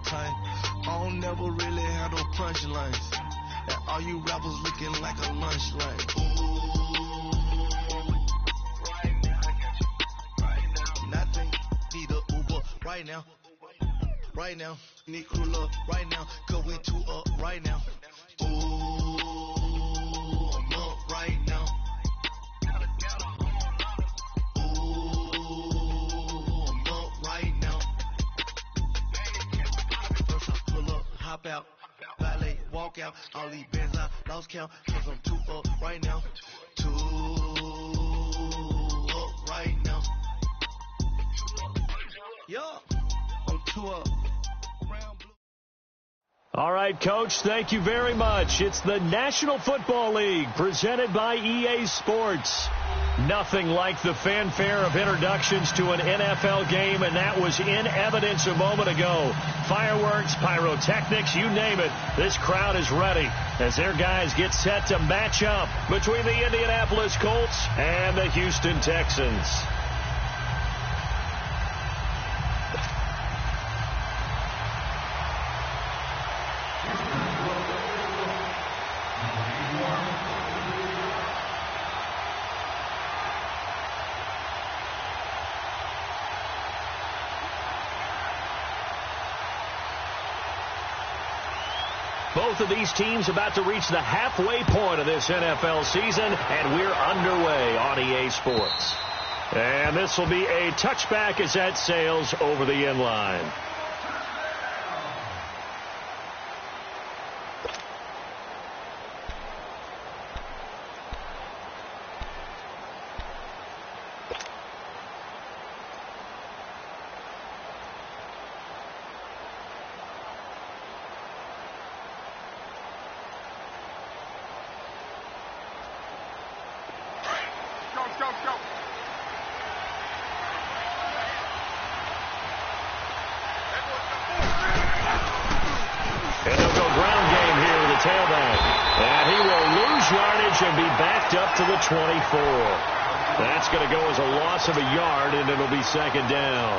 time. I don't never really have no punchlines. And all you rappers looking like a lunch line. Nothing, need a Uber right now. Right now, need crew up right now, cause we two up right now. Ooh, I'm up right now. Ooh, I'm up right now. First I pull up, hop out, valet, walk out, all these bands I lost count, cause I'm two up right now. Two up right now. Yeah, I'm two up. All right, Coach, thank you very much. It's the National Football League presented by EA Sports. Nothing like the fanfare of introductions to an NFL game, and that was in evidence a moment ago. Fireworks, pyrotechnics, you name it. This crowd is ready as their guys get set to match up between the Indianapolis Colts and the Houston Texans. Both of these teams about to reach the halfway point of this NFL season, and we're underway on EA Sports. And this will be a touchback as that sails over the end line. And they'll go ground game here with a tailback. And he will lose yardage and be backed up to the 24. That's going to go as a loss of a yard, and it'll be second down.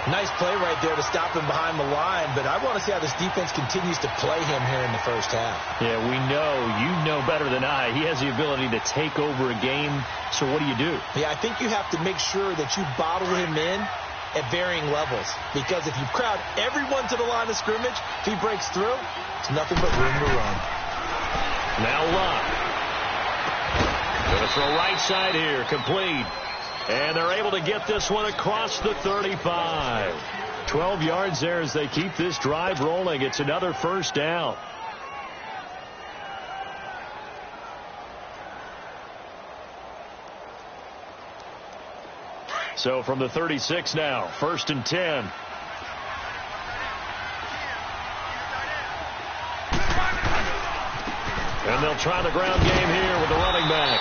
Nice play right there to stop him behind the line, but I want to see how this defense continues to play him here in the first half. Yeah, we know. You know better than I. He has the ability to take over a game, so what do? Yeah, I think you have to make sure that you bottle him in at varying levels, because if you crowd everyone to the line of scrimmage, if he breaks through, it's nothing but room to run. Now Luck. Going to throw right side here, complete. And they're able to get this one across the 35. 12 yards there as they keep this drive rolling. It's another first down. So from the 36 now, 1st and 10. And they'll try the ground game here with the running back.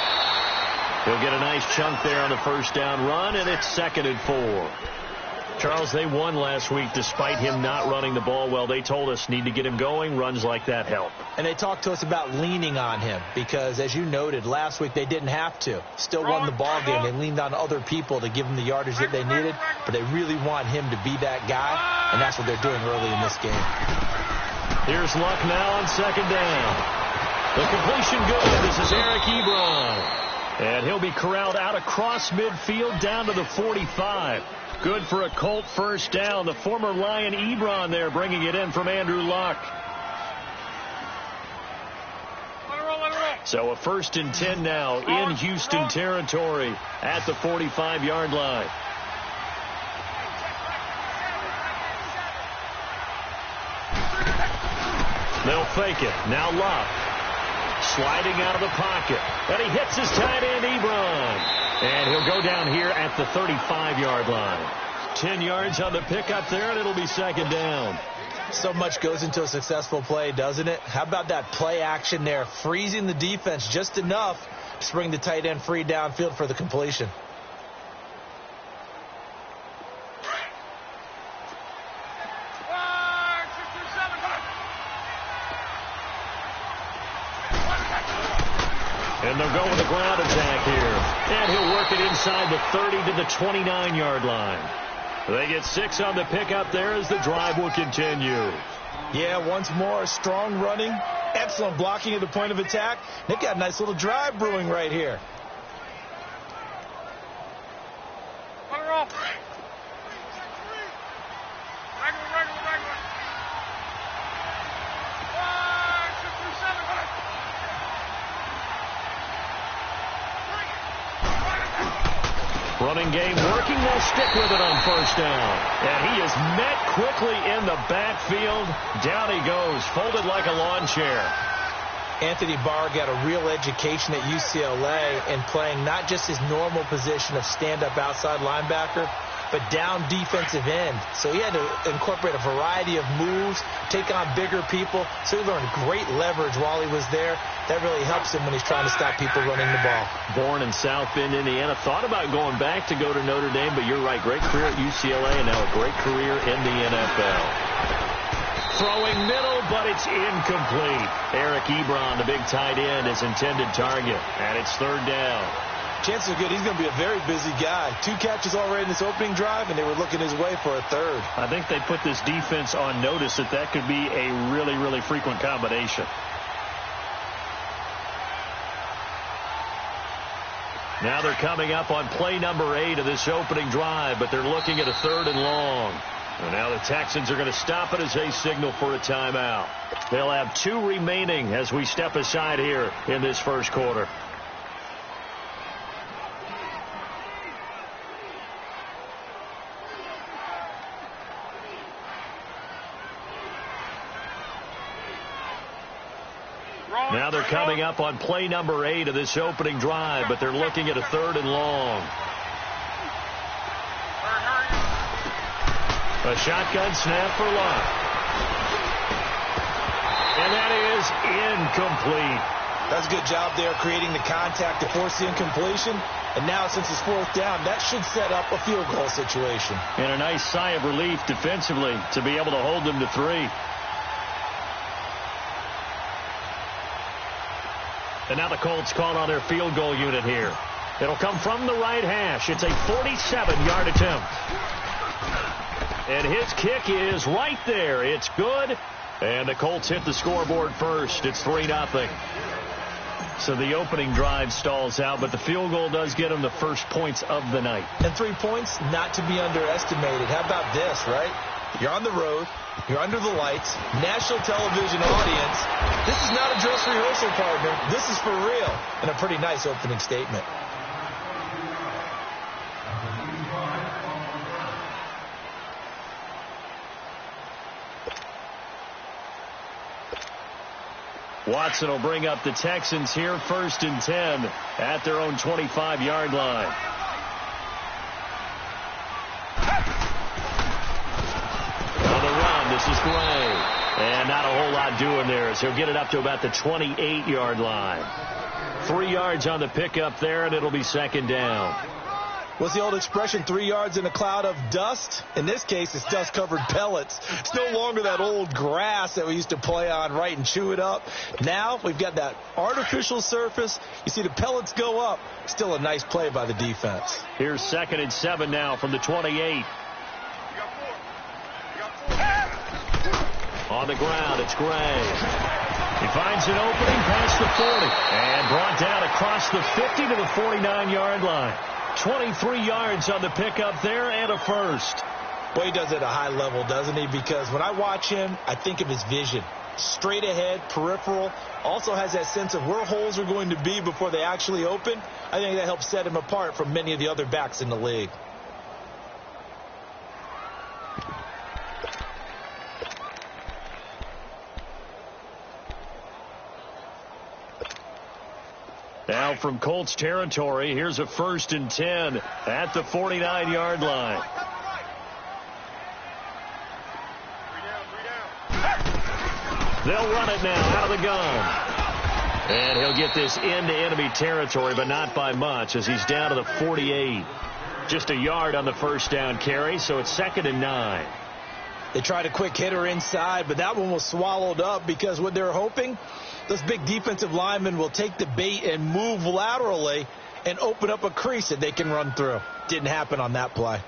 He'll get a nice chunk there on the first down run, and it's 2nd and 4. Charles, they won last week despite him not running the ball well. They told us need to get him going. Runs like that help. And they talked to us about leaning on him because, as you noted, last week they didn't have to. Still won the ball game. They leaned on other people to give them the yardage that they needed, but they really want him to be that guy, and that's what they're doing early in this game. Here's Luck now on 2nd down. The completion good. This is Eric Ebron. And he'll be corralled out across midfield down to the 45. Good for a Colt first down. The former Lion Ebron there bringing it in from Andrew Luck. So a 1st and 10 now in Houston territory at the 45-yard line. They'll fake it. Now Luck. Sliding out of the pocket. And he hits his tight end, Ebron. And he'll go down here at the 35-yard line. 10 yards on the pickup there, and it'll be 2nd down. So much goes into a successful play, doesn't it? How about that play action there? Freezing the defense just enough to bring the tight end free downfield for the completion. And they'll go with a ground attack here. And he'll work it inside the 30 to the 29-yard line. They get 6 on the pickup there as the drive will continue. Yeah, once more, strong running, excellent blocking at the point of attack. They've got a nice little drive brewing right here. Running game working. They'll stick with it on first down. And he is met quickly in the backfield. Down he goes, folded like a lawn chair. Anthony Barr got a real education at UCLA in playing not just his normal position of stand-up outside linebacker, but down defensive end. So he had to incorporate a variety of moves, take on bigger people. So he learned great leverage while he was there. That really helps him when he's trying to stop people running the ball. Born in South Bend, Indiana. Thought about going back to go to Notre Dame, but you're right. Great career at UCLA and now a great career in the NFL. Throwing middle, but it's incomplete. Eric Ebron, the big tight end, is intended target. And it's third down. Chances are good he's going to be a very busy guy. 2 catches already in this opening drive, and they were looking his way for a third. I think they put this defense on notice that could be a really, really frequent combination. Now they're coming up on play number 8 of this opening drive, but they're looking at a 3rd and long. And now the Texans are going to stop it as they signal for a timeout. They'll have 2 remaining as we step aside here in this first quarter. Now they're coming up on play number 8 of this opening drive, but they're looking at a 3rd and long. A shotgun snap for Locke. And that is incomplete. That's a good job there creating the contact to force the incompletion. And now since it's 4th down, that should set up a field goal situation. And a nice sigh of relief defensively to be able to hold them to 3. And now the Colts call on their field goal unit here. It'll come from the right hash. It's a 47-yard attempt. And his kick is right there. It's good. And the Colts hit the scoreboard first. It's 3-0. So the opening drive stalls out, but the field goal does get them the first points of the night. And 3 points, not to be underestimated. How about this, right? You're on the road. You're under the lights. National television audience. This is not a dress rehearsal, partner. This is for real. And a pretty nice opening statement. Watson will bring up the Texans here 1st and 10 at their own 25-yard line. On the run, this is Gray. And not a whole lot doing there as he'll get it up to about the 28-yard line. 3 yards on the pickup there, and it'll be 2nd down. What's the old expression, 3 yards in a cloud of dust? In this case, it's dust-covered pellets. It's no longer that old grass that we used to play on, right, and chew it up. Now we've got that artificial surface. You see the pellets go up. Still a nice play by the defense. Here's 2nd and 7 now from the 28. On the ground, it's Gray. He finds an opening past the 40 and brought down across the 50 to the 49-yard line. 23 yards on the pickup there and a first. Boy, he does it at a high level, doesn't he? Because when I watch him, I think of his vision. Straight ahead, peripheral. Also has that sense of where holes are going to be before they actually open. I think that helps set him apart from many of the other backs in the league. Now from Colts territory, here's a 1st and 10 at the 49-yard line. They'll run it now out of the gun. And he'll get this into enemy territory, but not by much as he's down to the 48. Just a yard on the 1st down carry, so it's 2nd and 9. They tried a quick hitter inside, but that one was swallowed up because what they're hoping, those big defensive linemen will take the bait and move laterally and open up a crease that they can run through. Didn't happen on that play.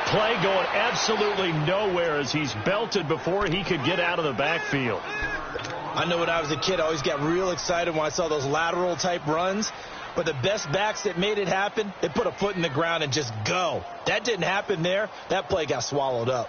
Play going absolutely nowhere as he's belted before he could get out of the backfield. I know when I was a kid, I always got real excited when I saw those lateral-type runs. But the best backs that made it happen, they put a foot in the ground and just go. That didn't happen there. That play got swallowed up.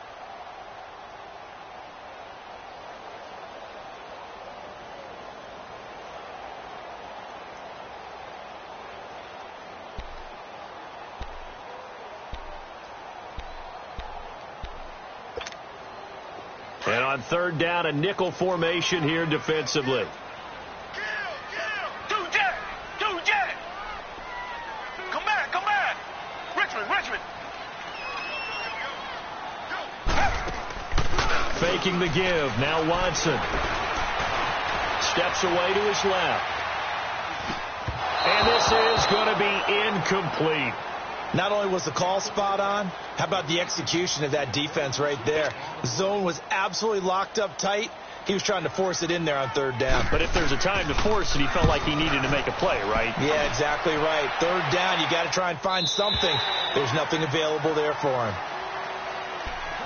And on third down, a nickel formation here defensively. Richmond. Faking the give. Now Watson. Steps away to his left. And this is going to be incomplete. Not only was the call spot on, how about the execution of that defense right there? The zone was absolutely locked up tight. He was trying to force it in there on third down. But if there's a time to force it, he felt like he needed to make a play, right? Yeah, exactly right. Third down, you got to try and find something. There's nothing available there for him.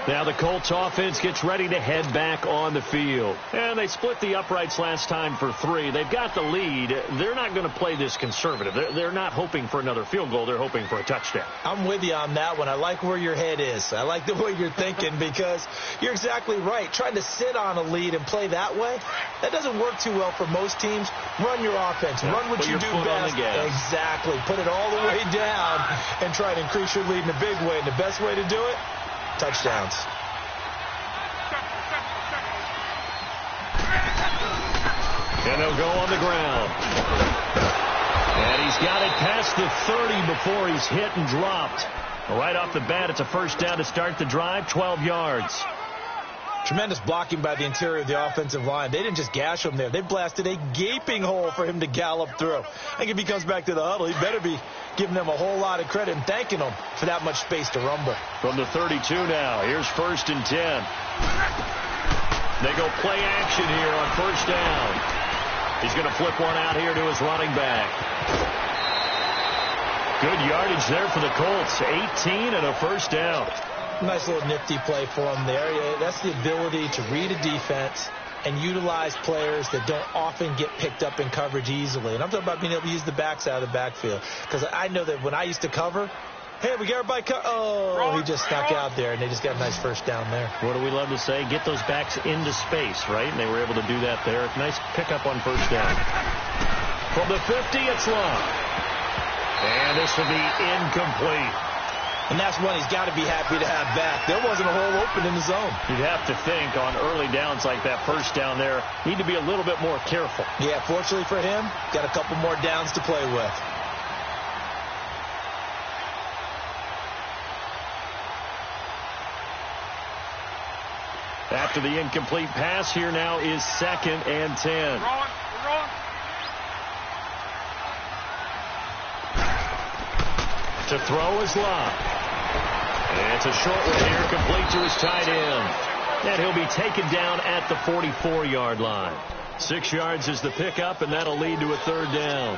Now the Colts offense gets ready to head back on the field. And they split the uprights last time for 3. They've got the lead. They're not going to play this conservative. They're not hoping for another field goal. They're hoping for a touchdown. I'm with you on that one. I like where your head is. I like the way you're thinking because you're exactly right. Trying to sit on a lead and play that way, that doesn't work too well for most teams. Run your offense. Run what you do best. Exactly. Put it all the way down and try to increase your lead in a big way. And the best way to do it, touchdowns. And they'll go on the ground. And he's got it past the 30 before he's hit and dropped. Right off the bat, it's a first down to start the drive, 12 yards. Tremendous blocking by the interior of the offensive line. They didn't just gash him there. They blasted a gaping hole for him to gallop through. I think if he comes back to the huddle, he better be giving them a whole lot of credit and thanking them for that much space to rumble. From the 32 now, here's 1st and 10. They go play action here on first down. He's going to flip one out here to his running back. Good yardage there for the Colts. 18 and a first down. Nice little nifty play for him there. Yeah, that's the ability to read a defense and utilize players that don't often get picked up in coverage easily. And I'm talking about being able to use the backs out of the backfield. Because I know that when I used to cover, hey, we got everybody he just snuck out there, and they just got a nice first down there. What do we love to say? Get those backs into space, right? And they were able to do that there. Nice pickup on first down. From the 50, it's long. And this will be incomplete. And that's one he's got to be happy to have back. There wasn't a hole open in the zone. You'd have to think on early downs like that first down there, need to be a little bit more careful. Yeah, fortunately for him, got a couple more downs to play with. After the incomplete pass, here now is 2nd and 10. We're on. To throw is Love. And it's a short one here, complete to his tight end. And he'll be taken down at the 44-yard line. 6 yards is the pickup, and that'll lead to a third down.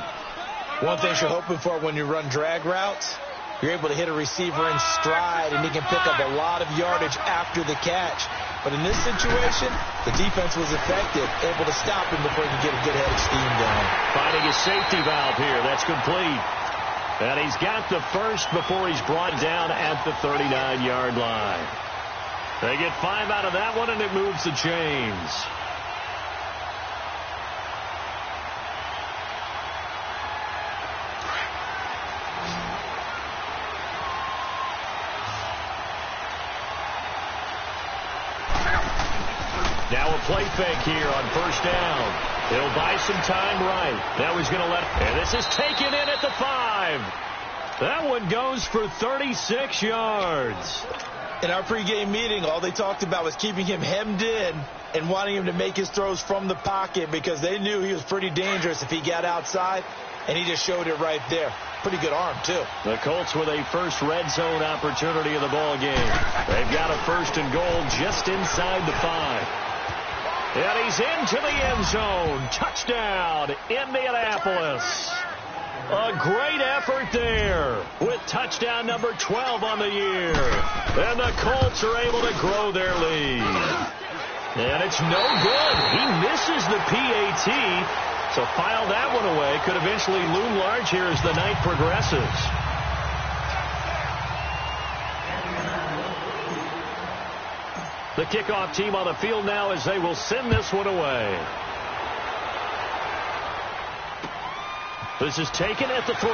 One thing you're hoping for when you run drag routes, you're able to hit a receiver in stride, and he can pick up a lot of yardage after the catch. But in this situation, the defense was effective, able to stop him before he could get a good head of steam down. Finding his safety valve here. That's complete. And he's got the first before he's brought down at the 39-yard line. They get 5 out of that one, and it moves the chains. Now a play fake here on first down. He'll buy some time right. Now he's going to and this is taken in at the 5. That one goes for 36 yards. In our pregame meeting, all they talked about was keeping him hemmed in and wanting him to make his throws from the pocket because they knew he was pretty dangerous if he got outside, and he just showed it right there. Pretty good arm, too. The Colts with a first red zone opportunity of the ball game. They've got a 1st and goal just inside the 5. And he's into the end zone. Touchdown, Indianapolis. A great effort there with touchdown number 12 on the year. And the Colts are able to grow their lead. And it's no good. He misses the PAT. So file that one away. Could eventually loom large here as the night progresses. The kickoff team on the field now as they will send this one away. This is taken at the 3.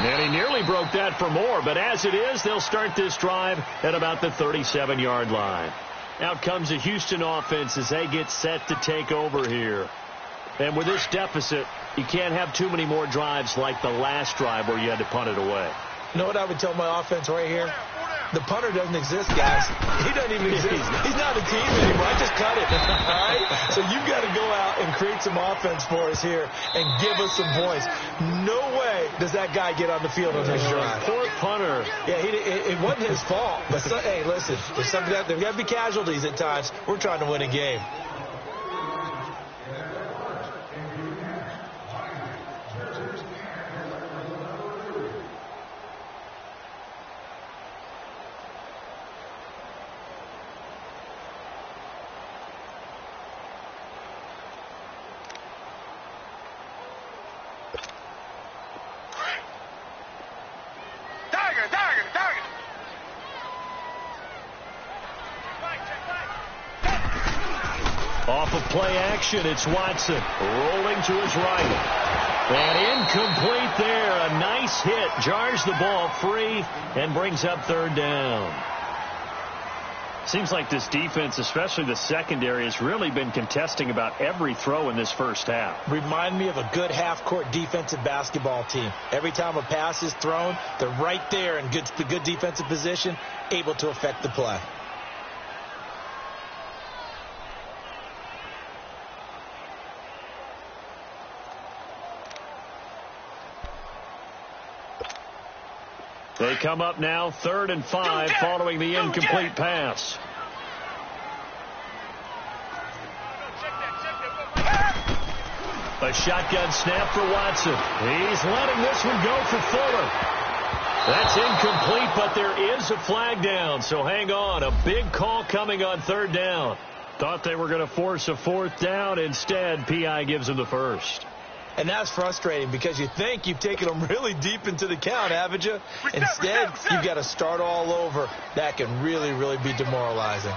And he nearly broke that for more, but as it is, they'll start this drive at about the 37-yard line. Out comes the Houston offense as they get set to take over here. And with this deficit, you can't have too many more drives like the last drive where you had to punt it away. You know what I would tell my offense right here? The punter doesn't exist, guys. He doesn't even exist. He's not a team anymore. I just cut it. All right? So you've got to go out and create some offense for us here and give us some points. No way does that guy get on the field on this drive. Poor punter. Yeah, it wasn't his fault. But, hey, listen, there's got to be casualties at times. We're trying to win a game. Off of play action, it's Watson rolling to his right. And incomplete there. A nice hit. Jars the ball free and brings up third down. Seems like this defense, especially the secondary, has really been contesting about every throw in this first half. Remind me of a good half-court defensive basketball team. Every time a pass is thrown, they're right there in good defensive position, able to affect the play. They come up now 3rd and 5 following the incomplete pass. A shotgun snap for Watson. He's letting this one go for Fuller. That's incomplete, but there is a flag down, so hang on. A big call coming on 3rd down. Thought they were going to force a 4th down. Instead, P.I. gives them the first. And that's frustrating because you think you've taken them really deep into the count, haven't you? Instead, you've got to start all over. That can really, really be demoralizing.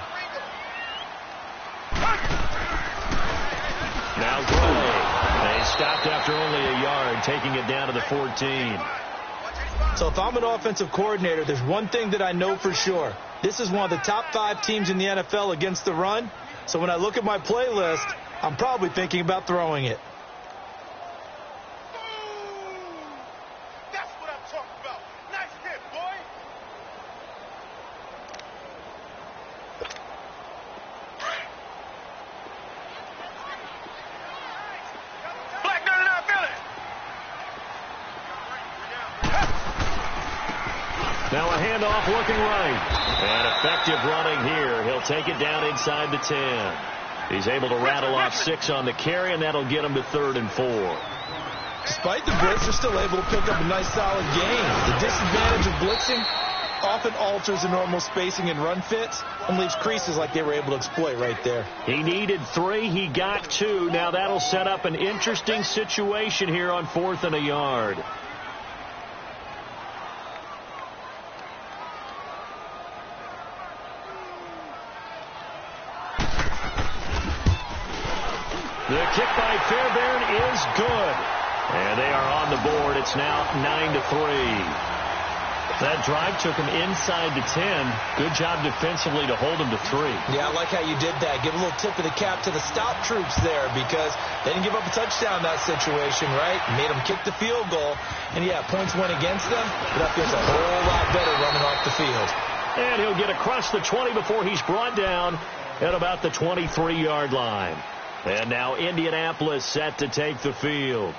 Now Gray. They stopped after only a yard, taking it down to the 14. So if I'm an offensive coordinator, there's one thing that I know for sure. This is one of the top 5 teams in the NFL against the run. So when I look at my playlist, I'm probably thinking about throwing it. Now a handoff looking right. And effective running here. He'll take it down inside the 10. He's able to rattle off 6 on the carry, and that'll get him to 3rd and 4. Despite the blitz, they're still able to pick up a nice solid gain. The disadvantage of blitzing often alters the normal spacing and run fits and leaves creases like they were able to exploit right there. He needed 3. He got 2. Now that'll set up an interesting situation here on 4th and a yard. The kick by Fairbairn is good. And they are on the board. It's now 9-3. That drive took him inside the 10. Good job defensively to hold him to 3. Yeah, I like how you did that. Give a little tip of the cap to the stop troops there because they didn't give up a touchdown in that situation, right? Made them kick the field goal. And, yeah, points went against them, but that feels a whole lot better running off the field. And he'll get across the 20 before he's brought down at about the 23-yard line. And now Indianapolis set to take the field.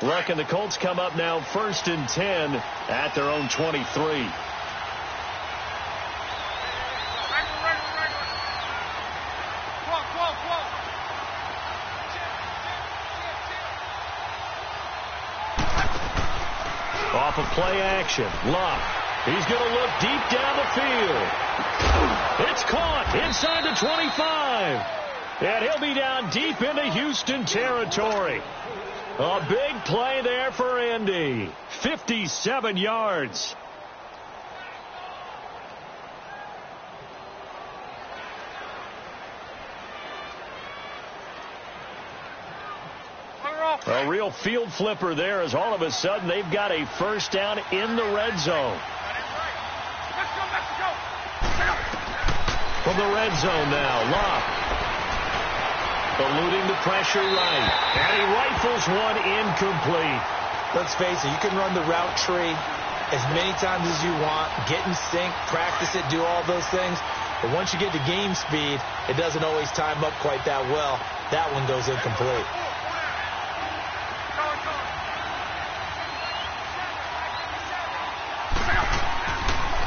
Look, and the Colts come up now 1st and 10 at their own 23. Off of play action, Luck. He's going to look deep down the field. It's caught inside the 25. And he'll be down deep into Houston territory. A big play there for Indy. 57 yards. A real field flipper there as all of a sudden they've got a first down in the red zone. From the red zone now, Locke. Eluding the pressure right. And he rifles one incomplete. Let's face it, you can run the route tree as many times as you want, get in sync, practice it, do all those things. But once you get to game speed, it doesn't always time up quite that well. That one goes incomplete.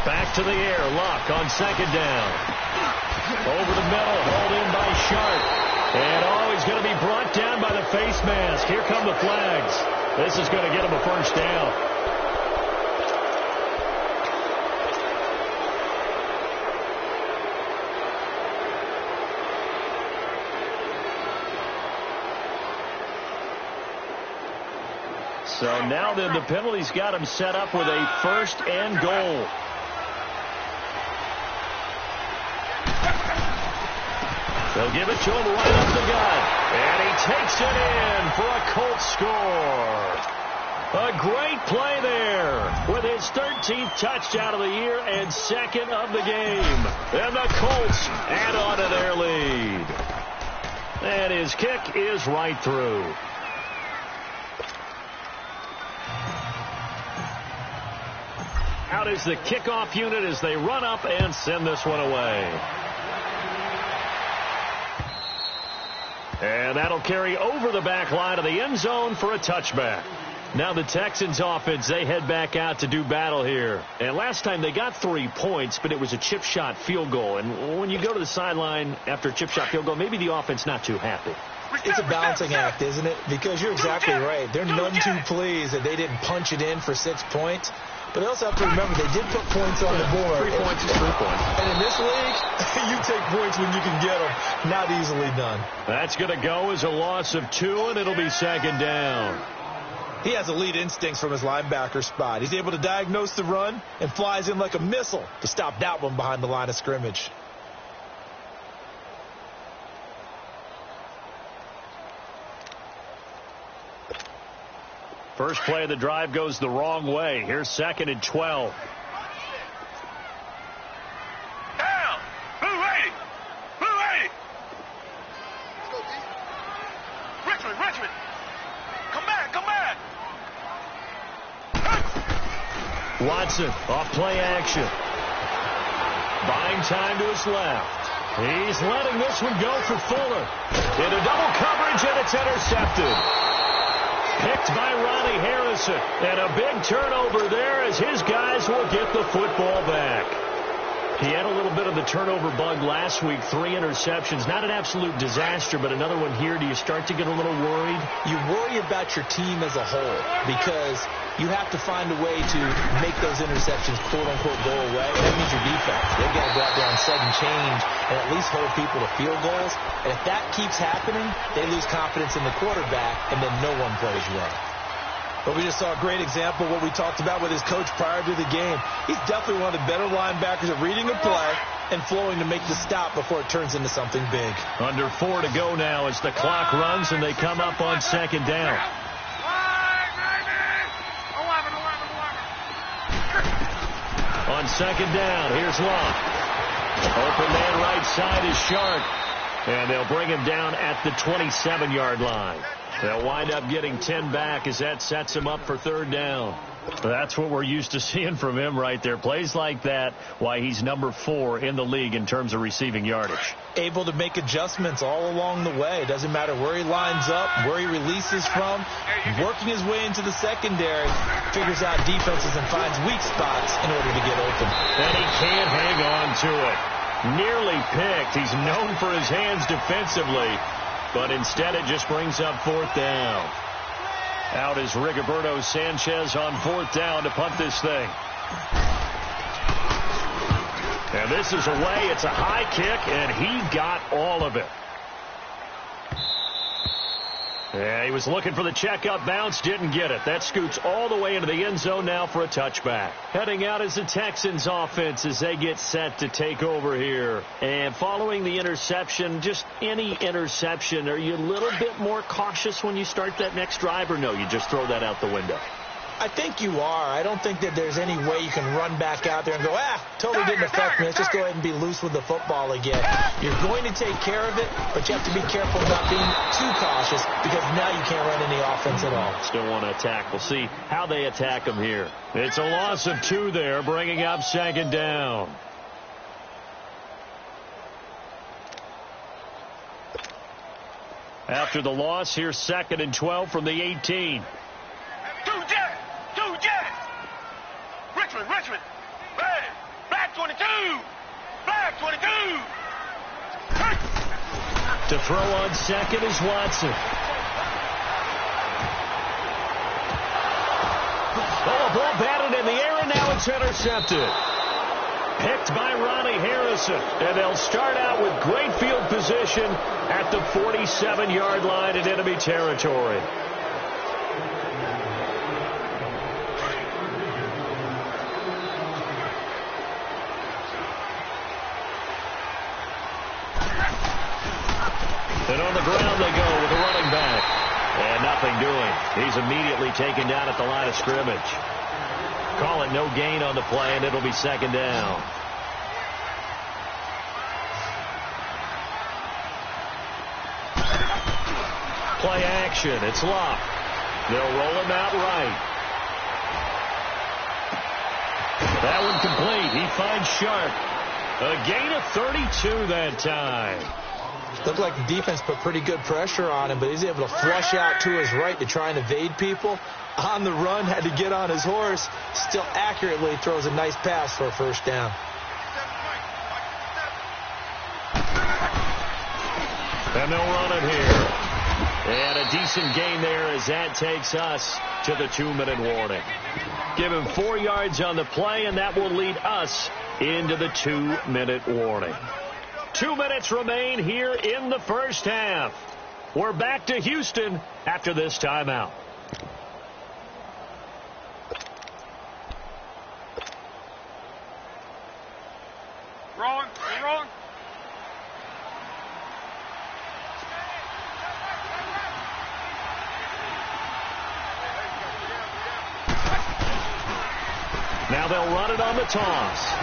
Back to the air, Luck on 2nd down. Over the middle, hauled in by Sharp. And he's going to be brought down by the face mask. Here come the flags. This is going to get him a first down. So now then the penalty's got him set up with a 1st and goal. They'll give it to him right up the gut. And he takes it in for a Colts score. A great play there with his 13th touchdown of the year and 2nd of the game. And the Colts add on to their lead. And his kick is right through. Out is the kickoff unit as they run up and send this one away. And that'll carry over the back line of the end zone for a touchback. Now the Texans offense, they head back out to do battle here. And last time they got 3 points, but it was a chip shot field goal. And when you go to the sideline after a chip shot field goal, maybe the offense not too happy. It's a balancing act, isn't it? Because you're exactly right. They're none too pleased that they didn't punch it in for 6 points. But they also have to remember they did put points on the board. 3 points is 3 points. And in this league, you take points when you can get them. Not easily done. That's going to go as a loss of 2, and it'll be 2nd down. He has elite instincts from his linebacker spot. He's able to diagnose the run and flies in like a missile to stop that one behind the line of scrimmage. First play of the drive goes the wrong way. Here's 2nd and 12. Down! Who ready? Richmond! Come back! Watson off play action. Buying time to his left. He's letting this one go for Fuller. Into double coverage, and it's intercepted. Picked by Ronnie Harrison. And a big turnover there as his guys will get the football back. He had a little bit of the turnover bug last week. 3 interceptions. Not an absolute disaster, but another one here. Do you start to get a little worried? You worry about your team as a whole because you have to find a way to make those interceptions, quote-unquote, go away. That means your defense. They've got to go out there and sudden change and at least hold people to field goals. And if that keeps happening, they lose confidence in the quarterback, and then no one plays well. But we just saw a great example of what we talked about with his coach prior to the game. He's definitely one of the better linebackers at reading a play and flowing to make the stop before it turns into something big. Under 4 to go now as the clock runs and they come up on 2nd down. On 2nd down, here's Locke. Open man right side is Sharp. And they'll bring him down at the 27-yard line. They'll wind up getting 10 back as that sets him up for 3rd down. That's what we're used to seeing from him right there. Plays like that, why he's number 4 in the league in terms of receiving yardage. Able to make adjustments all along the way. Doesn't matter where he lines up, where he releases from. Working his way into the secondary, figures out defenses and finds weak spots in order to get open. And he can't hang on to it. Nearly picked. He's known for his hands defensively, but instead it just brings up 4th down. Out is Rigoberto Sanchez on 4th down to punt this thing. And this is away. It's a high kick, and he got all of it. Yeah, he was looking for the checkup bounce, didn't get it. That scoots all the way into the end zone now for a touchback. Heading out is the Texans offense as they get set to take over here. And following the interception, just any interception, are you a little bit more cautious when you start that next drive, or no, you just throw that out the window? I think you are. I don't think that there's any way you can run back out there and go, totally didn't affect me. Let's just go ahead and be loose with the football again. You're going to take care of it, but you have to be careful about being too cautious because now you can't run any offense at all. Still want to attack. We'll see how they attack him here. It's a loss of 2 there, bringing up 2nd down. After the loss, here's 2nd and 12 from the 18. Richmond. Hey, black 22. Black 22. To throw on 2nd is Watson. Oh, a ball batted in the air, and now it's intercepted. Picked by Ronnie Harrison. And they'll start out with great field position at the 47-yard line in enemy territory. And on the ground they go with the running back. And nothing doing. He's immediately taken down at the line of scrimmage. Call it no gain on the play, and it'll be 2nd down. Play action. It's Locke. They'll roll him out right. That one complete. He finds Sharp. A gain of 32 that time. Looked like the defense put pretty good pressure on him, but he's able to flush out to his right to try and evade people. On the run, had to get on his horse. Still accurately throws a nice pass for a 1st down. And they'll run it here. And a decent gain there as that takes us to the 2-minute warning. Give him 4 yards on the play, and that will lead us into the 2-minute warning. 2 minutes remain here in the 1st half. We're back to Houston after this timeout. Rolling. Now they'll run it on the toss.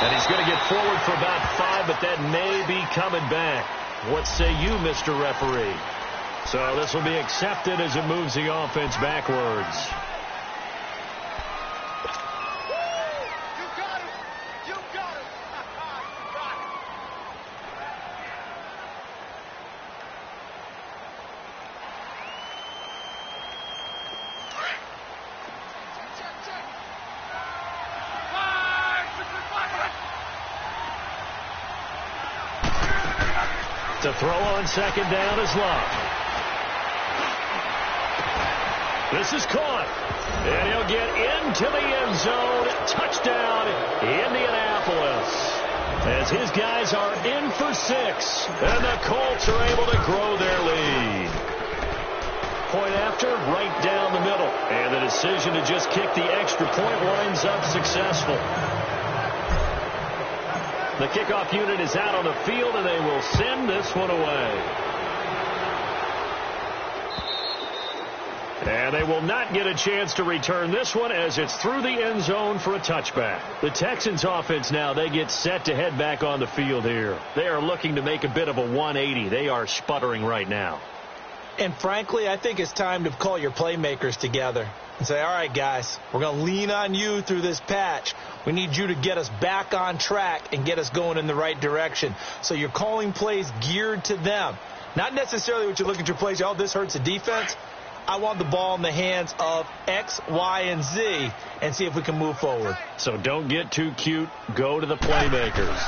And he's going to get forward for about 5, but that may be coming back. What say you, Mr. Referee? So this will be accepted as it moves the offense backwards. To throw on 2nd down is Locke. This is caught. And he'll get into the end zone. Touchdown, Indianapolis. As his guys are in for 6. And the Colts are able to grow their lead. Point after, right down the middle. And the decision to just kick the extra point winds up successful. The kickoff unit is out on the field, and they will send this one away. And they will not get a chance to return this one as it's through the end zone for a touchback. The Texans offense now, they get set to head back on the field here. They are looking to make a bit of a 180. They are sputtering right now. And frankly, I think it's time to call your playmakers together. and say, all right, guys, we're going to lean on you through this patch. We need you to get us back on track and get us going in the right direction. So you're calling plays geared to them. Not necessarily what you look at your plays, oh, this hurts the defense. I want the ball in the hands of X, Y, and Z and see if we can move forward. So don't get too cute. Go to the playmakers.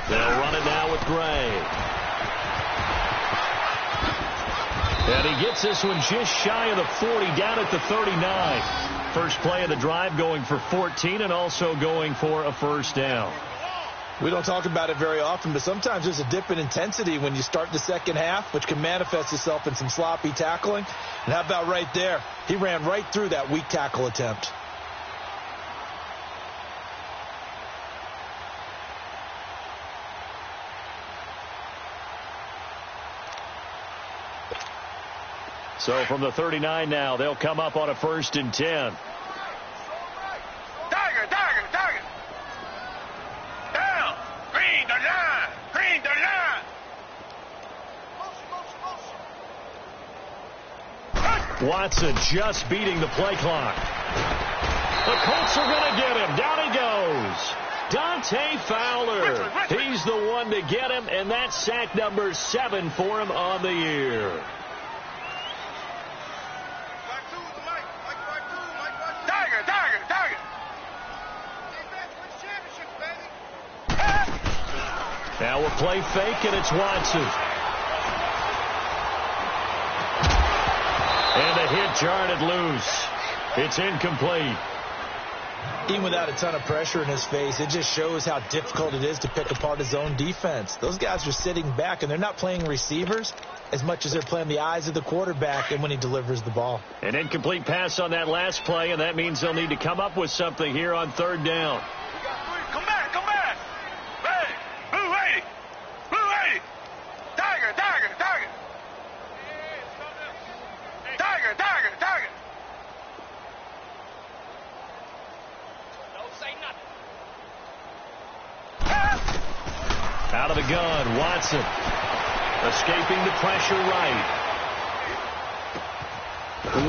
They'll run it now with Gray. And he gets this one just shy of the 40, down at the 39. First play of the drive going for 14 and also going for a first down. We don't talk about it very often, but sometimes there's a dip in intensity when you start the second half, which can manifest itself in some sloppy tackling. And how about right there? He ran right through that weak tackle attempt. So from the 39 now, they'll come up on a 1st and 10. Watson just beating the play clock. The Colts are going to get him. Down he goes. Dante Fowler. He's the one to get him, and that's sack number 7 for him on the year. Now we'll play fake, and it's Watson. And the hit jarred it loose. It's incomplete. Even without a ton of pressure in his face, it just shows how difficult it is to pick apart his own defense. Those guys are sitting back, and they're not playing receivers as much as they're playing the eyes of the quarterback and when he delivers the ball. An incomplete pass on that last play, and that means they'll need to come up with something here on 3rd down. Come back, come back. Hey, Blue 80. Blue 80. Tiger, Tiger, Tiger. Tiger, Tiger, Tiger. Don't say nothing. Out of the gun, Watson. Escaping the pressure right.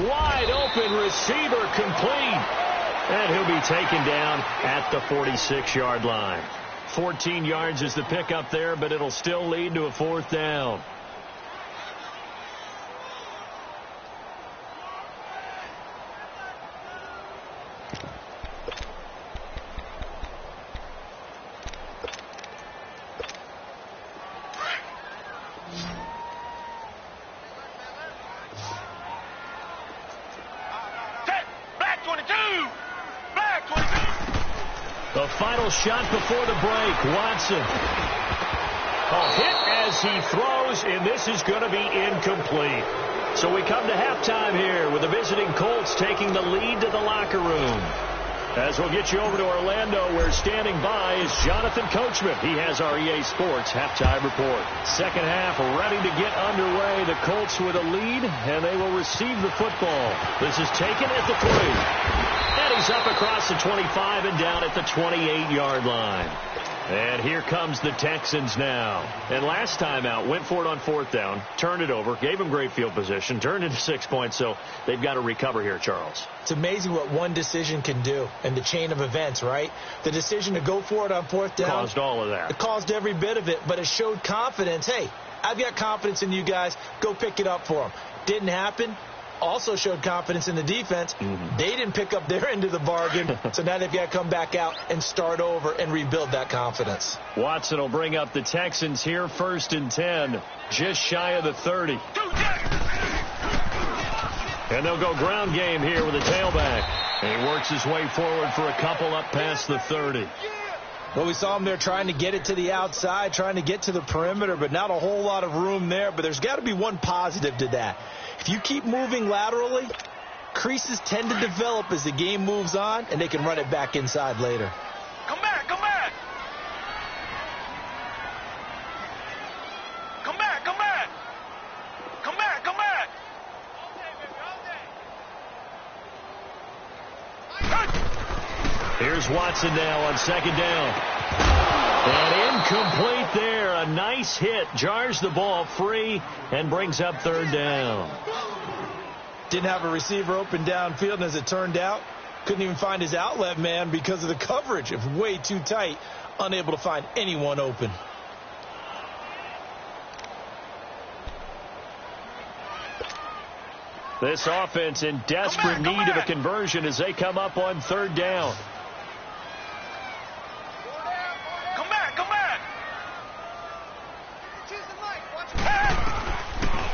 Wide open receiver complete. And he'll be taken down at the 46-yard line. 14 yards is the pickup there, but it'll still lead to a 4th down. The final shot before the break. Watson. A hit as he throws, and this is going to be incomplete. So we come to halftime here with the visiting Colts taking the lead to the locker room. As we'll get you over to Orlando, where standing by is Jonathan Coachman. He has our EA Sports halftime report. Second half ready to get underway. The Colts with a lead, and they will receive the football. This is taken at the 3. And he's up across the 25 and down at the 28-yard line. And here comes the Texans now. And last time out, went for it on 4th down, turned it over, gave them great field position, turned into 6 points, so they've got to recover here, Charles. It's amazing what one decision can do in the chain of events, right? The decision to go for it on 4th down. Caused all of that. It caused every bit of it, but it showed confidence. Hey, I've got confidence in you guys. Go pick it up for them. Didn't happen. Also showed confidence in the defense. They didn't pick up their end of the bargain, so now they've got to come back out and start over and rebuild that confidence. Watson will bring up the Texans here, 1st and 10, just shy of the 30. And they'll go ground game here with a tailback. And he works his way forward for a couple up past the 30. Well, we saw him there trying to get it to the outside, trying to get to the perimeter, but not a whole lot of room there. But there's got to be one positive to that. If you keep moving laterally, creases tend to develop as the game moves on, and they can run it back inside later. Come back, come back. Come back, come back. Come back, come back. Here's Watson now on 2nd down. And incomplete there. A nice hit. Jars the ball free and brings up 3rd down. Didn't have a receiver open downfield, and as it turned out, couldn't even find his outlet man because of the coverage. It was way too tight, unable to find anyone open. This offense in desperate need of a conversion as they come up on third down. Come back.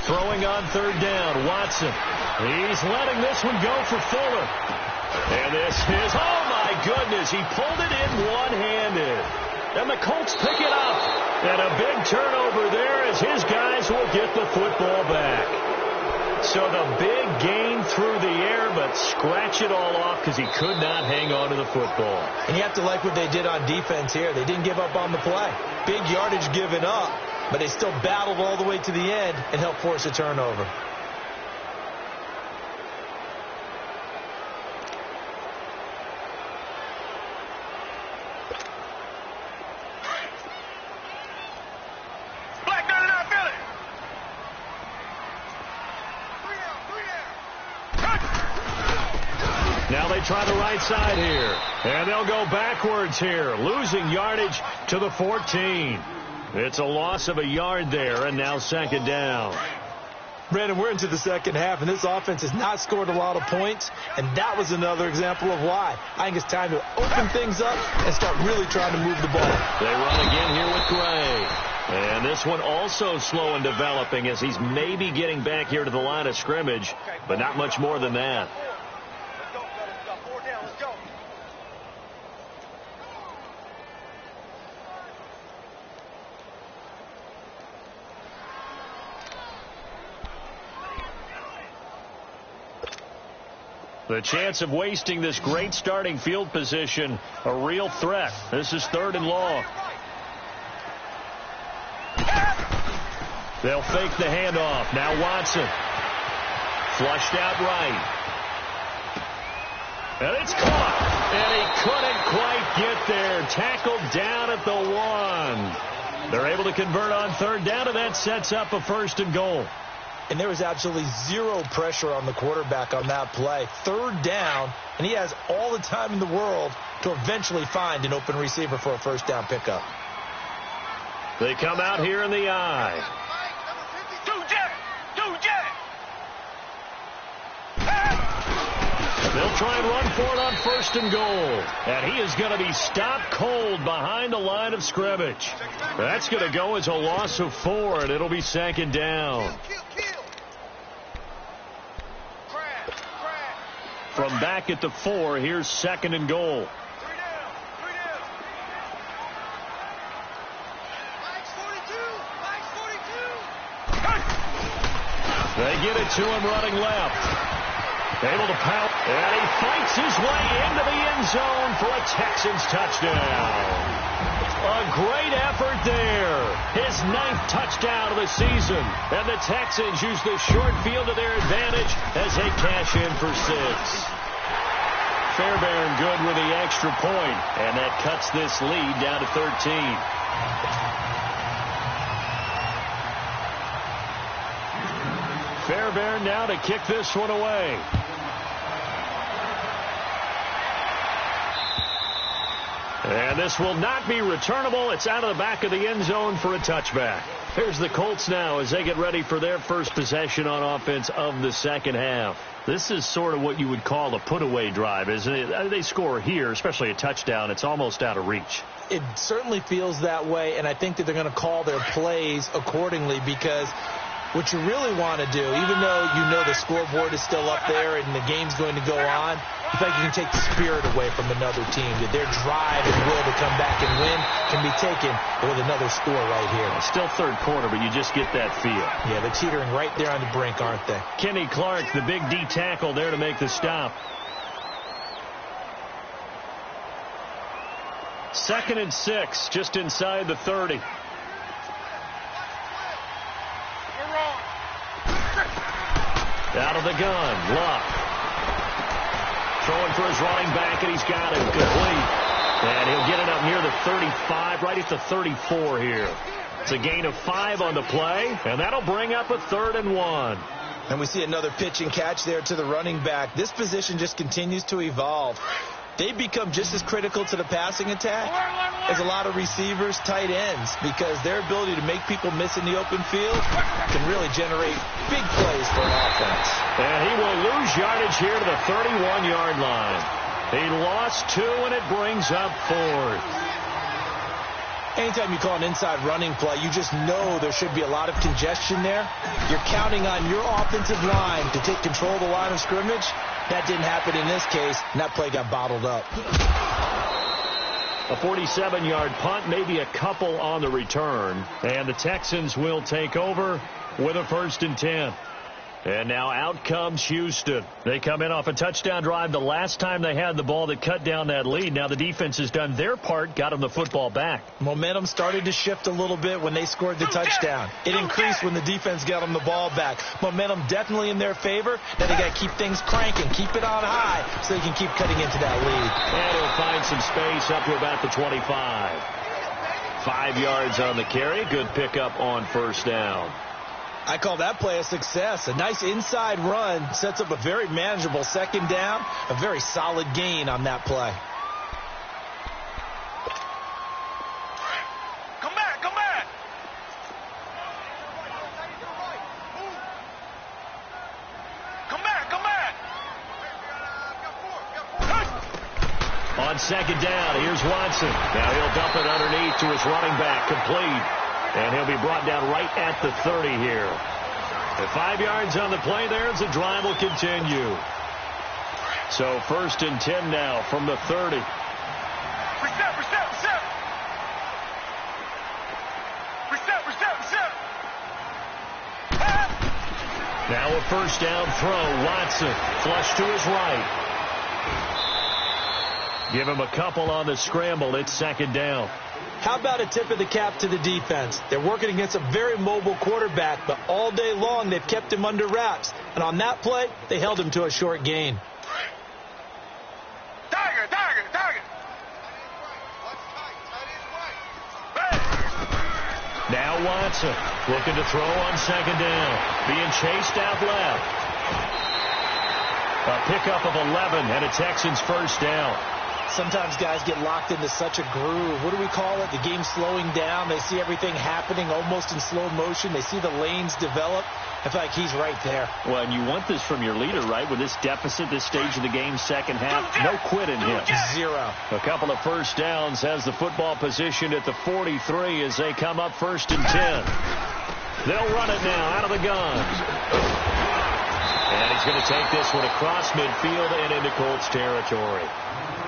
Throwing on third down, Watson. He's letting this one go for Fuller. And this is, oh my goodness, he pulled it in one-handed. And the Colts pick it up. And a big turnover there as his guys will get the football back. So the big gain through the air, but scratch it all off because he could not hang on to the football. And you have to like what they did on defense here. They didn't give up on the play. Big yardage given up, but they still battled all the way to the end and helped force a turnover. Now they try the right side here. And they'll go backwards here, losing yardage to the 14. It's a loss of a yard there, and now second down. Brandon, we're into the second half, and this offense has not scored a lot of points, and that was another example of why. I think it's time to open things up and start really trying to move the ball. They run again here with Gray. And this one also slow and developing as he's maybe getting back here to the line of scrimmage, but not much more than that. The chance of wasting this great starting field position, a real threat. This is third and long. They'll fake the handoff. Now Watson. Flushed out right. And it's caught. And he couldn't quite get there. Tackled down at the 1. They're able to convert on third down, and that sets up a first and goal. And there was absolutely zero pressure on the quarterback on that play. Third down, and he has all the time in the world to eventually find an open receiver for a first down pickup. They come out here in the eye. They'll try and run for it on first and goal. And he is going to be stopped cold behind the line of scrimmage. That's going to go as a loss of 4, and it'll be second down. From back at the 4, here's second and goal. They get it to him running left. Able to pound, and he fights his way into the end zone for a Texans touchdown. A great effort there. His 9th touchdown of the season. And the Texans use the short field to their advantage as they cash in for 6. Fairbairn good with the extra point, and that cuts this lead down to 13. Fairbairn now to kick this one away. And this will not be returnable. It's out of the back of the end zone for a touchback. Here's the Colts now as they get ready for their first possession on offense of the second half. This is sort of what you would call a put-away drive, isn't it? They score here, especially a touchdown. It's almost out of reach. It certainly feels that way, and I think that they're going to call their plays accordingly because what you really want to do, even though you know the scoreboard is still up there and the game's going to go on, you feel like you can take the spirit away from another team, that their drive and will to come back and win can be taken with another score right here. It's still third quarter, but you just get that feel. Yeah, they're teetering right there on the brink, aren't they? Kenny Clark, the big D tackle there to make the stop. Second and 6, just inside the 30. Out of the gun, Luck. Throwing for his running back, and he's got it complete. And he'll get it up near the 35, right at the 34 here. It's a gain of 5 on the play, and that'll bring up a 3rd and 1. And we see another pitch and catch there to the running back. This position just continues to evolve. They become just as critical to the passing attack as a lot of receivers, tight ends, because their ability to make people miss in the open field can really generate big plays for an offense. And he will lose yardage here to the 31-yard line. He lost 2, and it brings up 4th. Anytime you call an inside running play, you just know there should be a lot of congestion there. You're counting on your offensive line to take control of the line of scrimmage. That didn't happen in this case, and that play got bottled up. A 47-yard punt, maybe a couple on the return. And the Texans will take over with a 1st and 10. And now out comes Houston. They come in off a touchdown drive the last time they had the ball that cut down that lead. Now the defense has done their part, got them the football back. Momentum started to shift a little bit when they scored the touchdown. It increased when the defense got them the ball back. Momentum definitely in their favor. Now they got to keep things cranking, keep it on high so they can keep cutting into that lead. And he'll find some space up to about the 25. 5 yards on the carry. Good pickup on 1st down. I call that play a success. A nice inside run sets up a very manageable 2nd down. A very solid gain on that play. Come back, come back. Come back, come back. On 2nd down, here's Watson. Now he'll dump it underneath to his running back, complete. And he'll be brought down right at the 30 here. And 5 yards on the play there as the drive will continue. So 1st and 10 now from the 30. Reset. Now a 1st down throw. Watson flush to his right. Give him a couple on the scramble. It's 2nd down. How about a tip of the cap to the defense? They're working against a very mobile quarterback, but all day long they've kept him under wraps. And on that play, they held him to a short gain. Tiger. Now Watson looking to throw on 2nd down. Being chased out left. A pickup of 11 and a Texans 1st down. Sometimes guys get locked into such a groove. What do we call it? The game's slowing down. They see everything happening almost in slow motion. They see the lanes develop. I feel like he's right there. Well, and you want this from your leader, right? With this deficit, this stage of the game, 2nd half, no quit in him. 0. A couple of 1st downs, has the football position at the 43 as they come up 1st and 10. They'll run it now out of the gun. And he's going to take this one across midfield and into Colts territory.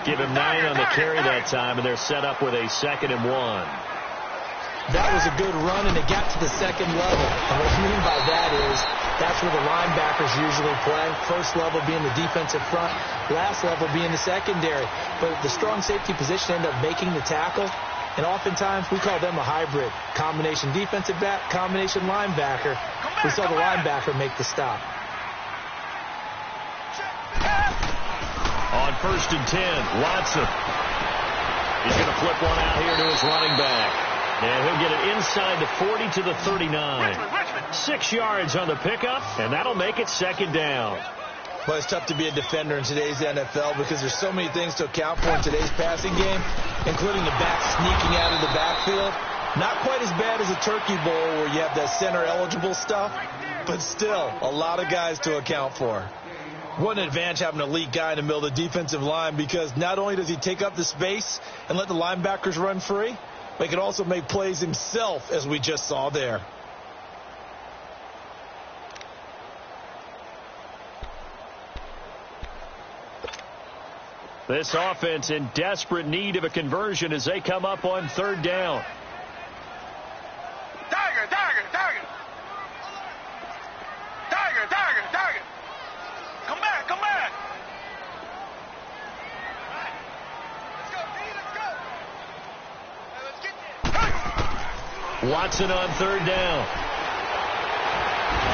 Give him 9 on the carry that time, and they're set up with a 2nd and 1. That was a good run, and it got to the 2nd level. And what I mean by that is that's where the linebackers usually play. 1st level being the defensive front, last level being the secondary. But the strong safety position ended up making the tackle. And oftentimes we call them a hybrid. Combination defensive back, combination linebacker. We saw the linebacker make the stop. On 1st and 10, Watson. He's going to flip one out here to his running back. And he'll get it inside the 40 to the 39. 6 yards on the pickup, and that'll make it 2nd down. Well, it's tough to be a defender in today's NFL because there's so many things to account for in today's passing game, including the back sneaking out of the backfield. Not quite as bad as a turkey bowl where you have that center-eligible stuff, but still a lot of guys to account for. What an advantage having an elite guy in the middle of the defensive line, because not only does he take up the space and let the linebackers run free, but he can also make plays himself, as we just saw there. This offense in desperate need of a conversion as they come up on 3rd down. Tiger. Come back. Watson on 3rd down.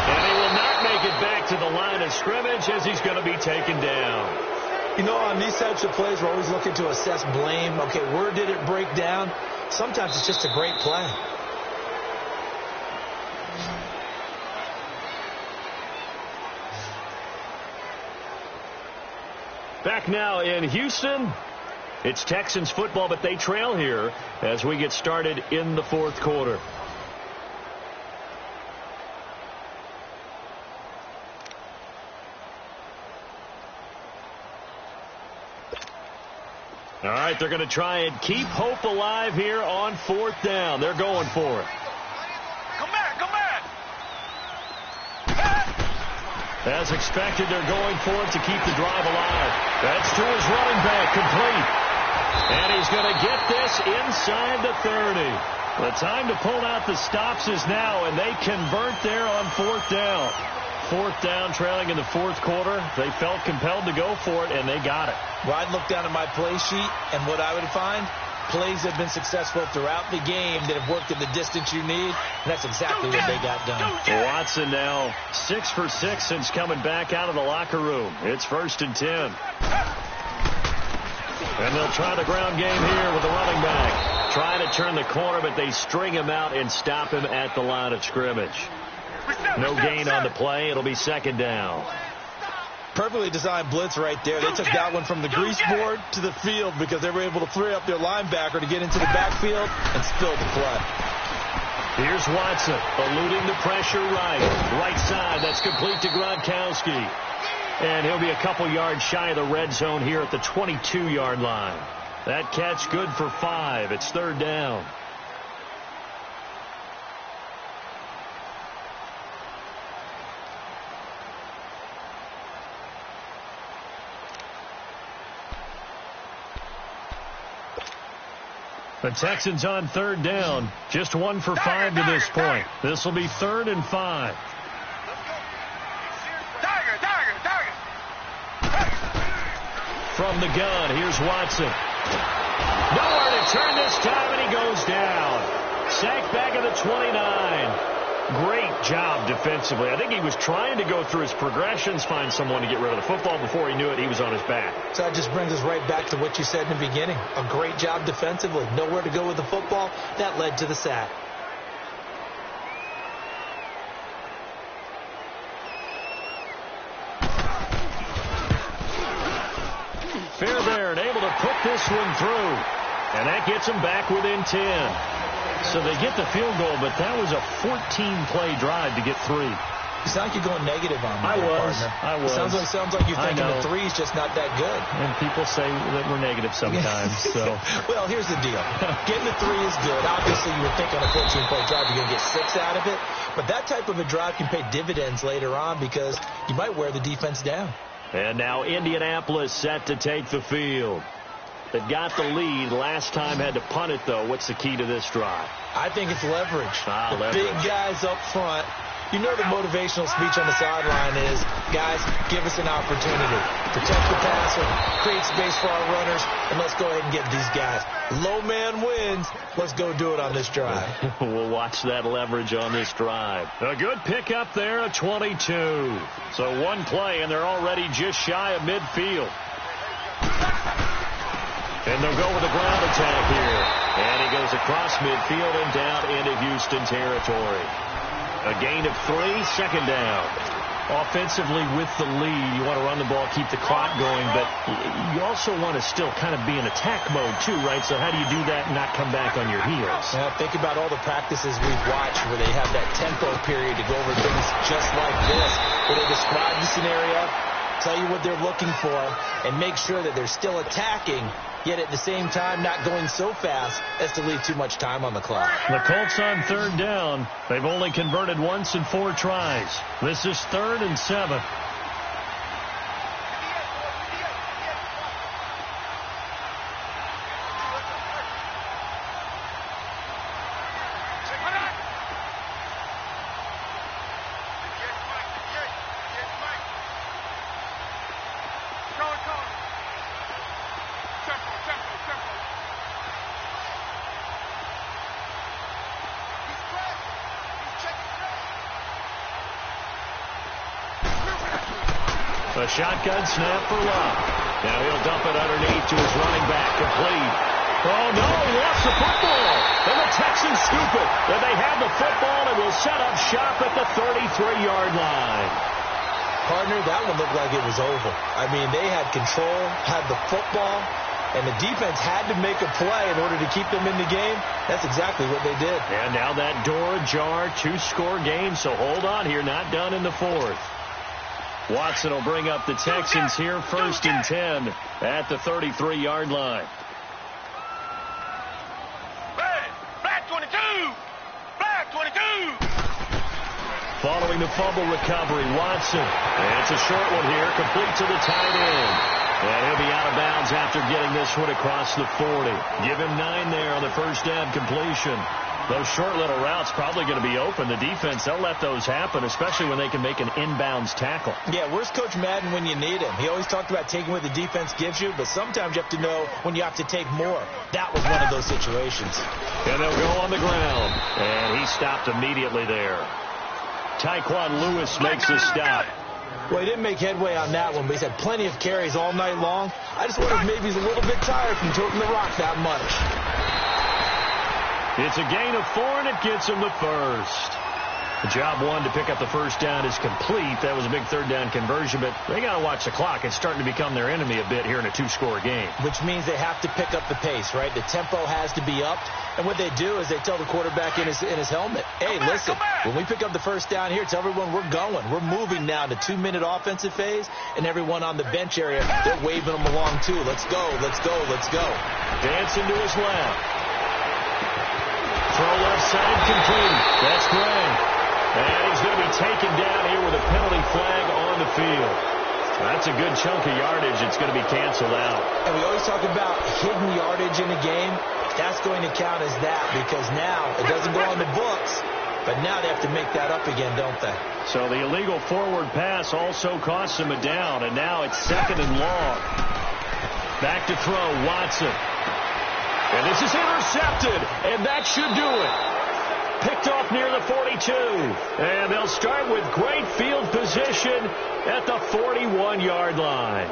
And he will not make it back to the line of scrimmage as he's going to be taken down. You know, on these types of plays, we're always looking to assess blame. Okay, where did it break down? Sometimes it's just a great play. Back now in Houston. It's Texans football, but they trail here as we get started in the fourth quarter. All right, they're going to try and keep hope alive here on fourth down. They're going for it. Come back, come back. As expected, they're going for it to keep the drive alive. That's to his running back, complete. And he's going to get this inside the 30. The time to pull out the stops is now, and they convert there on fourth down. Fourth down, trailing in the fourth quarter. They felt compelled to go for it, and they got it. Well, I'd look down at my play sheet, and what I would find, plays have been successful throughout the game that have worked in the distance you need, and that's exactly what they got done. Watson now 6 for 6 since coming back out of the locker room. It's 1st and 10. And they'll try the ground game here with the running back. Trying to turn the corner, but they string him out and stop him at the line of scrimmage. No gain on the play. It'll be 2nd down. Perfectly designed blitz right there. They took that one from the grease board to the field because they were able to free up their linebacker to get into the backfield and spill the play. Here's Watson, eluding the pressure right side. That's complete to Gronkowski. And he'll be a couple yards shy of the red zone here at the 22-yard line. That catch good for 5. It's 3rd down. The Texans on 3rd down. Just 1 for 5 to this point. This will be 3rd and 5. From the gun, here's Watson. Nowhere to turn this time, and he goes down. Sacked back at the 29. Great job defensively. I think he was trying to go through his progressions, find someone to get rid of the football. Before he knew it, he was on his back. So that just brings us right back to what you said in the beginning. A great job defensively. Nowhere to go with the football. That led to the sack. Fairbairn able to put this one through. And that gets them back within 10. So they get the field goal, but that was a 14-play drive to get 3. You sound like you're going negative on me, I was. It sounds like you're thinking the 3's just not that good. And people say that we're negative sometimes. So, well, here's the deal. Getting the 3 is good. Obviously, you would think on a 14-play drive you're going to get 6 out of it. But that type of a drive can pay dividends later on because you might wear the defense down. And now Indianapolis set to take the field. They've got the lead. Last time had to punt it, though. What's the key to this drive? I think it's leverage. Leverage. Big guys up front. You know the motivational speech on the sideline is, guys, give us an opportunity. Protect the passer, create space for our runners, and let's go ahead and get these guys. Low man wins. Let's go do it on this drive. We'll watch that leverage on this drive. A good pickup there at 22. So 1 play, and they're already just shy of midfield. And they'll go with a ground attack here. And he goes across midfield and down into Houston territory. A gain of 3, 2nd down. Offensively with the lead, you want to run the ball, keep the clock going, but you also want to still kind of be in attack mode too, right? So how do you do that and not come back on your heels? Yeah, think about all the practices we've watched where they have that tempo period to go over things just like this, where they describe the scenario, tell you what they're looking for, and make sure that they're still attacking, yet at the same time not going so fast as to leave too much time on the clock. The Colts on 3rd down. They've only converted once in 4 tries. This is 3rd and 7. A shotgun snap for Love. Now he'll dump it underneath to his running back. Complete. Oh, no, he lost the football. And the Texans scoop it. And they have the football and will set up shop at the 33-yard line. Partner, that one looked like it was over. I mean, they had control, had the football, and the defense had to make a play in order to keep them in the game. That's exactly what they did. And now that door ajar, 2-score game, so hold on here, not done in the fourth. Watson will bring up the Texans here, 1st and 10 at the 33-yard line. Black 22! Black 22! Following the fumble recovery, Watson. And it's a short one here, complete to the tight end. And he'll be out of bounds after getting this one across the 40. Give him 9 there on the first down completion. Those short little routes probably going to be open. The defense, they'll let those happen, especially when they can make an inbounds tackle. Yeah, where's Coach Madden when you need him? He always talked about taking what the defense gives you, but sometimes you have to know when you have to take more. That was one of those situations. And they'll go on the ground. And he stopped immediately there. Tyquan Lewis makes a stop. Well, he didn't make headway on that one, but he's had plenty of carries all night long. I just wonder if maybe he's a little bit tired from toting the rock that much. It's a gain of 4, and it gets him the first. The job one to pick up the first down is complete. That was a big third down conversion, but they got to watch the clock. It's starting to become their enemy a bit here in a 2-score game. Which means they have to pick up the pace, right? The tempo has to be upped. And what they do is they tell the quarterback in his helmet, hey, listen, when we pick up the first down here, tell everyone we're going. We're moving now to 2-minute offensive phase, and everyone on the bench area, they're waving them along too. Let's go, let's go, let's go. Dancing to his left. Throw left side complete. That's Gray. And he's going to be taken down here with a penalty flag on the field. That's a good chunk of yardage. It's going to be canceled out. And we always talk about hidden yardage in a game. That's going to count as that because now it doesn't go on the books, but now they have to make that up again, don't they? So the illegal forward pass also costs him a down, and now it's 2nd and long. Back to throw, Watson. And this is intercepted, and that should do it. Picked off near the 42. And they'll start with great field position at the 41-yard line.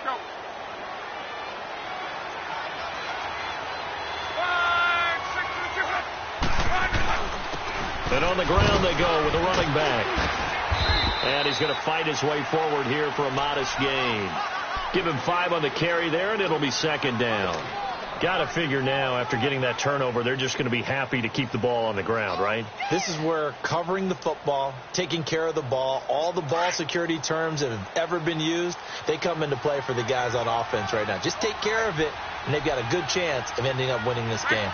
Go. And on the ground they go with the running back. And he's going to fight his way forward here for a modest gain. Give him 5 on the carry there, and it'll be 2nd down. Got to figure now, after getting that turnover, they're just going to be happy to keep the ball on the ground, right? This is where covering the football, taking care of the ball, all the ball security terms that have ever been used, they come into play for the guys on offense right now. Just take care of it, and they've got a good chance of ending up winning this game.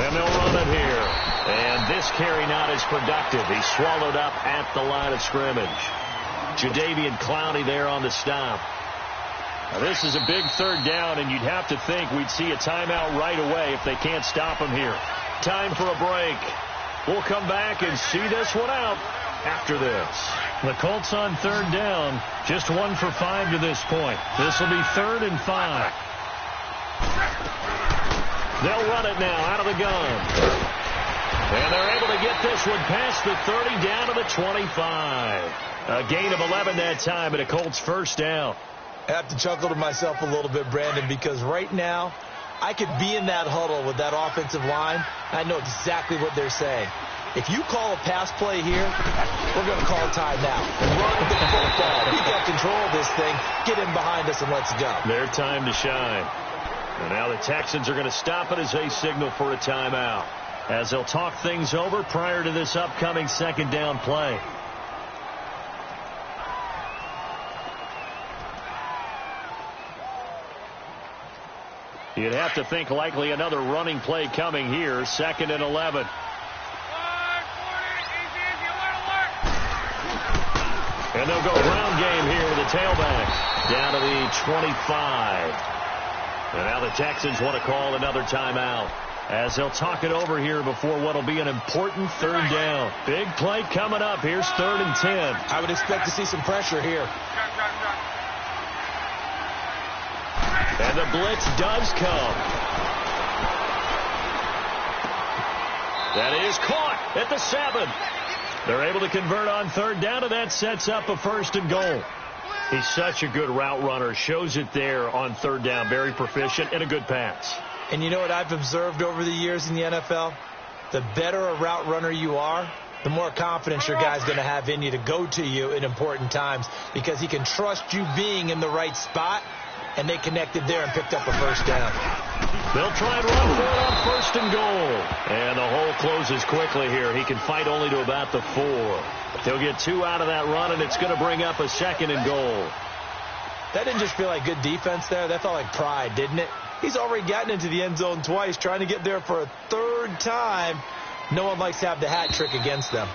And they'll run it here. And this carry not as productive. He's swallowed up at the line of scrimmage. Jadeveon Clowney there on the stop. Now this is a big 3rd down, and you'd have to think we'd see a timeout right away if they can't stop him here. Time for a break. We'll come back and see this one out after this. The Colts on 3rd down, just 1 for 5 to this point. This will be 3rd and 5. They'll run it now out of the gun. And they're able to get this one past the 30 down to the 25. A gain of 11 that time, and a Colts 1st down. I have to chuckle to myself a little bit, Brandon, because right now I could be in that huddle with that offensive line. I know exactly what they're saying. If you call a pass play here, we're going to call a timeout. Run the football. We got control of this thing. Get in behind us and let's go. Their time to shine. And now the Texans are going to stop it as they signal for a timeout, as they'll talk things over prior to this upcoming 2nd down play. You'd have to think likely another running play coming here. 2nd and 11. And they'll go ground game here with the tailback down to the 25. And now the Texans want to call another timeout. as they'll talk it over here before what will be an important third down. Big play coming up. Here's 3rd and 10. I would expect to see some pressure here. And the blitz does come. That is caught at the 7. They're able to convert on 3rd down, and that sets up a 1st and goal. He's such a good route runner. Shows it there on 3rd down. Very proficient and a good pass. And you know what I've observed over the years in the NFL? The better a route runner you are, the more confidence your guy's going to have in you to go to you in important times, because he can trust you being in the right spot, and they connected there and picked up a 1st down. They'll try and run for it on 1st and goal. And the hole closes quickly here. He can fight only to about the 4. They'll get 2 out of that run, and it's going to bring up a 2nd and goal. That didn't just feel like good defense there. That felt like pride, didn't it? He's already gotten into the end zone twice, trying to get there for a 3rd time. No one likes to have the hat trick against them.